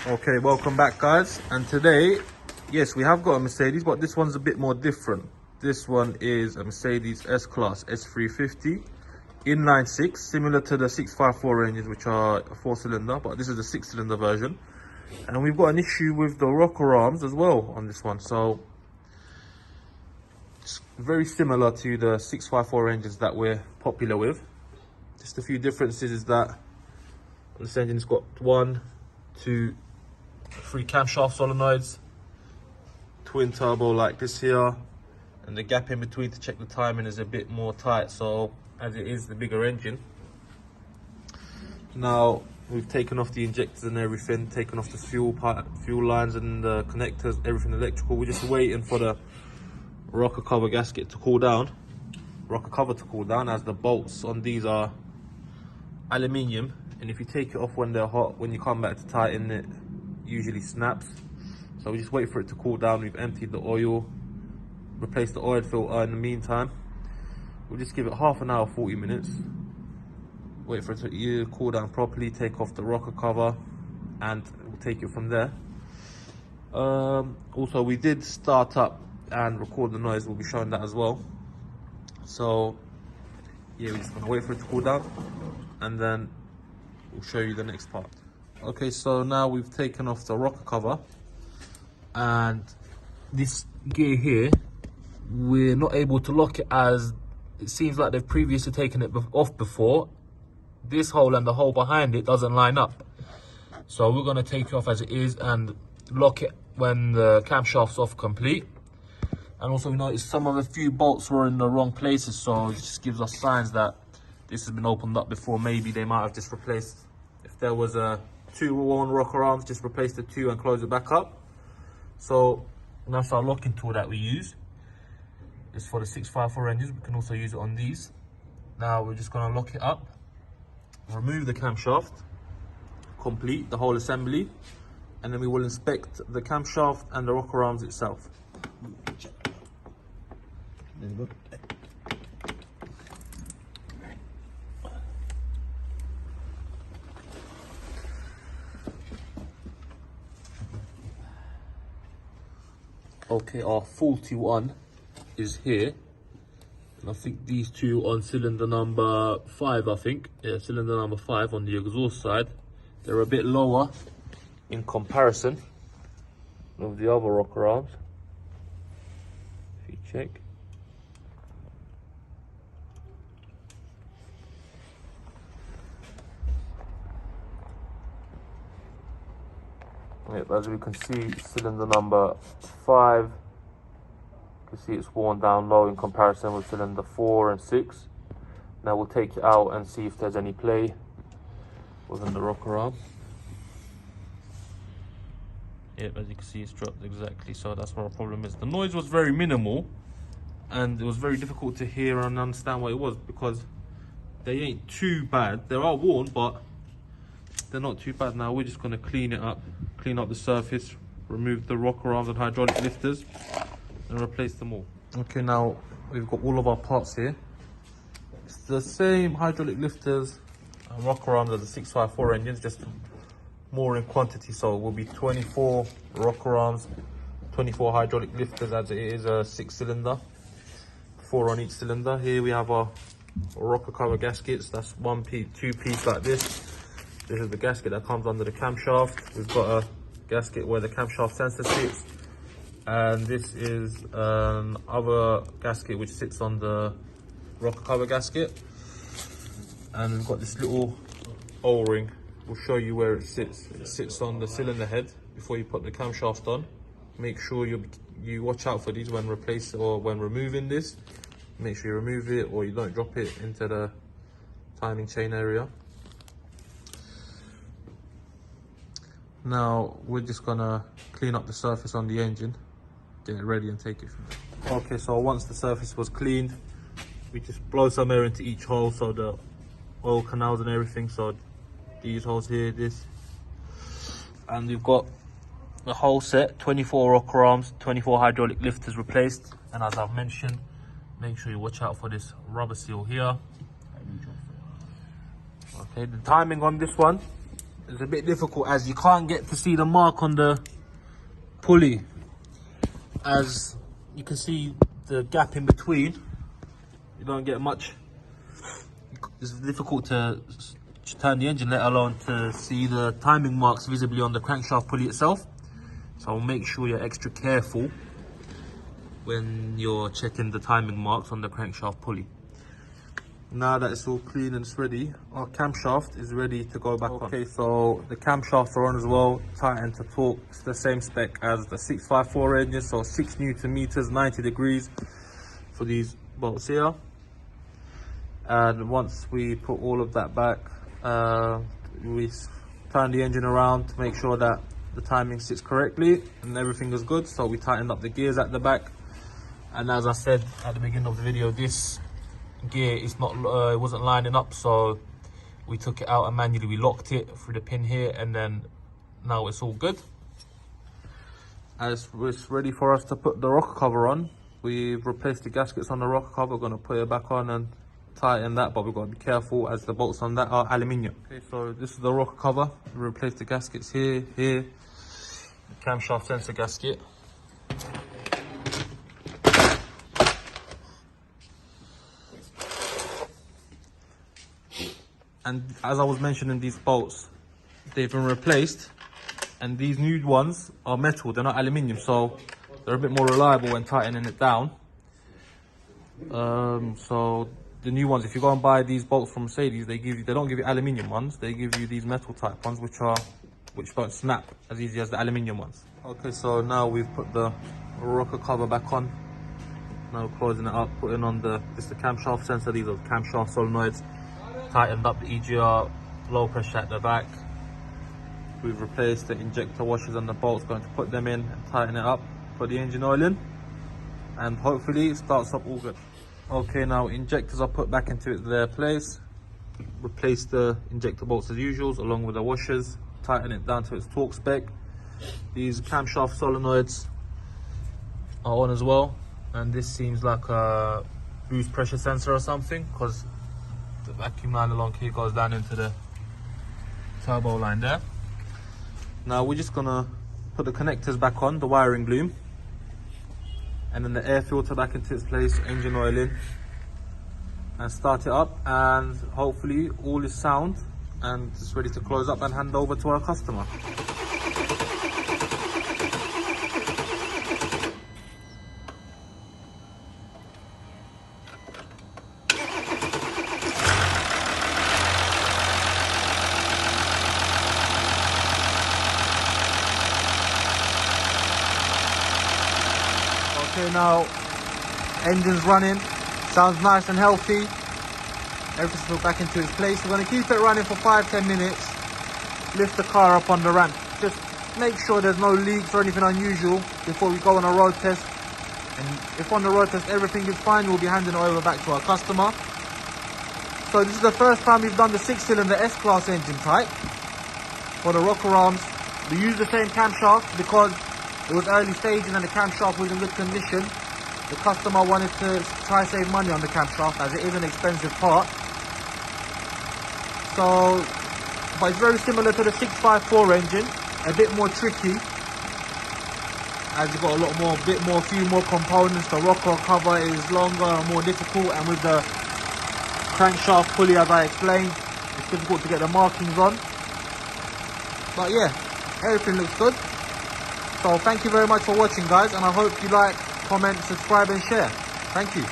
Okay, welcome back guys. And today, yes, we have got a Mercedes, but this one's a bit more different. This one is a Mercedes S-Class S350 inline six, similar to the 654 ranges, which are a 4-cylinder, but this is a 6-cylinder version. And we've got an issue with the rocker arms as well on this one, so it's very similar to the 654 ranges that we're popular with. Just a few differences is that this engine's got 1, 2, 3 camshaft solenoids, twin turbo like this here, and the gap in between to check the timing is a bit more tight, so as it is the bigger engine. Now we've taken off the injectors and everything, taken off the fuel lines and the connectors, everything electrical. We're just waiting for the rocker cover gasket to cool down, as the bolts on these are aluminium, and if you take it off when they're hot, when you come back to tighten it, usually snaps. So we just wait for it to cool down. We've emptied the oil, replaced the oil filter in the meantime. We'll just give it half an hour, 40 minutes. Wait for it to cool down properly, take off the rocker cover, and we'll take it from there. Also, we did start up and record the noise. We'll be showing that as well. So yeah, we're just gonna wait for it to cool down, and then we'll show you the next part. Okay, so now we've taken off the rocker cover, and this gear here, we're not able to lock it as it seems like they've previously taken it off before. This hole and the hole behind it doesn't line up. So we're gonna take it off as it is and lock it when the camshaft's off complete. And also we noticed some of the few bolts were in the wrong places, so it just gives us signs that this has been opened up before. Maybe they might have just replaced, if there was a 2-1 rocker arms, just replace the 2 and close it back up. So that's our locking tool that we use. It's for the 654 ranges. We can also use it on these. Now we're just going to lock it up, remove the camshaft, complete the whole assembly, and then we will inspect the camshaft and the rocker arms itself. There you go. Okay, our faulty one is here, and I think these two on cylinder number 5, I think. Yeah, cylinder number 5 on the exhaust side. They're a bit lower in comparison of the other rocker arms. If you check. Yep, as we can see, cylinder number 5, you can see it's worn down low in comparison with cylinder 4 and 6. Now we'll take it out and see if there's any play within the rocker arm. Yep, as you can see, it's dropped exactly, so that's where our problem is. The noise was very minimal, and it was very difficult to hear and understand what it was, because they ain't too bad. They are worn, but they're not too bad. Now we're just going to clean it up, clean up the surface, remove the rocker arms and hydraulic lifters, and replace them all. Okay, now we've got all of our parts here. It's the same hydraulic lifters and rocker arms as the 654 engines, just more in quantity. So it will be 24 rocker arms, 24 hydraulic lifters, as it is a 6-cylinder, 4 on each cylinder. Here we have our rocker cover gaskets. That's 2-piece like this. This is the gasket that comes under the camshaft. We've got a gasket where the camshaft sensor sits, and this is other gasket which sits on the rocker cover gasket. And we've got this little O-ring. We'll show you where it sits. It sits on the cylinder head before you put the camshaft on. Make sure you watch out for these when removing this. Make sure you remove it or you don't drop it into the timing chain area. Now we're just gonna clean up the surface on the engine, get it ready and take it from there. Okay, so once the surface was cleaned, we just blow some air into each hole, so the oil canals and everything. So these holes here, this, and we've got the whole set, 24 rocker arms, 24 hydraulic lifters replaced. And as I've mentioned, make sure you watch out for this rubber seal here. Okay, the timing on this one, it's a bit difficult as you can't get to see the mark on the pulley. As you can see the gap in between, you don't get much. It's difficult to turn the engine, let alone to see the timing marks visibly on the crankshaft pulley itself. So make sure you're extra careful when you're checking the timing marks on the crankshaft pulley. Now that it's all clean and it's ready, our camshaft is ready to go back on. Okay, so the camshafts are on as well, tightened to torque. It's the same spec as the 654 engine, so 6 Newton meters, 90 degrees for these bolts here. And once we put all of that back, we turn the engine around to make sure that the timing sits correctly and everything is good. So we tightened up the gears at the back, and as I said at the beginning of the video, this gear is not it wasn't lining up, so we took it out and manually we locked it through the pin here, and then now it's all good. As it's ready for us to put the rocker cover on, we've replaced the gaskets on the rocker cover. We're going to put it back on and tighten that, but we've got to be careful as the bolts on that are aluminium. Okay, so this is the rocker cover. We replaced the gaskets here, the camshaft sensor gasket. And as I was mentioning, these bolts, they've been replaced, and these new ones are metal, they're not aluminium, so they're a bit more reliable when tightening it down. So the new ones, if you go and buy these bolts from Mercedes, they don't give you aluminium ones, they give you these metal type ones which don't snap as easy as the aluminium ones. Okay, so now we've put the rocker cover back on. Now we're closing it up, putting on the camshaft sensor. These are the camshaft solenoids. Tightened up the EGR low pressure at the back. We've replaced the injector washers and the bolts, going to put them in and tighten it up, put the engine oil in, and hopefully it starts up all good. Okay, now injectors are put back into their place. Replace the injector bolts as usual along with the washers, tighten it down to its torque spec. These camshaft solenoids are on as well, and this seems like a boost pressure sensor or something, because the vacuum line along here goes down into the turbo line there. Now we're just gonna put the connectors back on, the wiring loom, and then the air filter back into its place, engine oil in, and start it up, and hopefully all is sound and it's ready to close up and hand over to our customer. Okay, now engine's running, sounds nice and healthy, everything's put back into its place. We're going to keep it running for 5-10 minutes, lift the car up on the ramp, just make sure there's no leaks or anything unusual before we go on a road test. And if on the road test everything is fine, we'll be handing it over back to our customer. So this is the first time we've done the 6-cylinder S-Class engine type for the rocker arms. We use the same camshaft because it was early stages and the camshaft was in good condition. The customer wanted to try save money on the camshaft as it is an expensive part. So, but it's very similar to the 654 engine, a bit more tricky as you've got a few more components. The rocker cover is longer and more difficult, and with the crankshaft pulley, as I explained, it's difficult to get the markings on. But yeah, everything looks good. So thank you very much for watching, guys, and I hope you like, comment, subscribe and share. Thank you.